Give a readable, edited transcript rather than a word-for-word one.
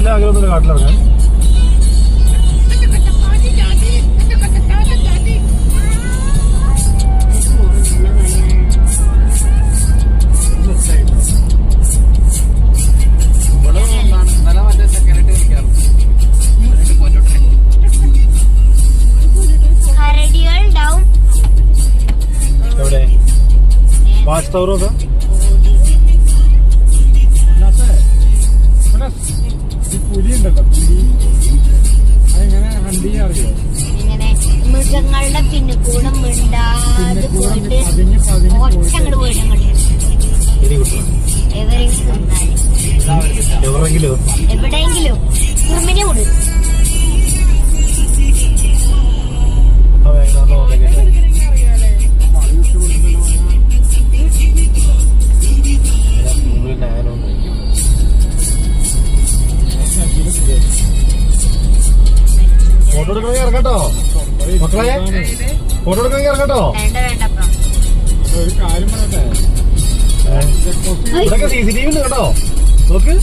വലിയ ആഗ്രഹമൊന്നുമില്ല കാട്ടിലിറങ്ങാൻ. എവിടെ വാച്ച് ടവറൊക്കെ പുലി ഉണ്ടല്ലോ, പുലി അതെങ്ങനെ ഹണ്ട് ചെയ്യാൻ അറിയോ? ഇങ്ങനെ മൃഗങ്ങളുടെ പിന്നെ കൂടെ മിണ്ടാതെ പോയിട്ട് ഒറ്റങ്ങോട്ട് പോയിട്ട് എവിടെയെങ്കിലും കുറുമിനെ കൊടു ഫോട്ടോ എടുക്കണമെങ്കിൽ ഇറങ്ങട്ടോ മക്കളെ, ഫോട്ടോ എടുക്കണമെങ്കിൽ ഇറങ്ങട്ടോ. ഒരു കാര്യം പറയട്ടെ, ഇതൊക്കെ CCTV ഉണ്ട് കേട്ടോ, നോക്ക്.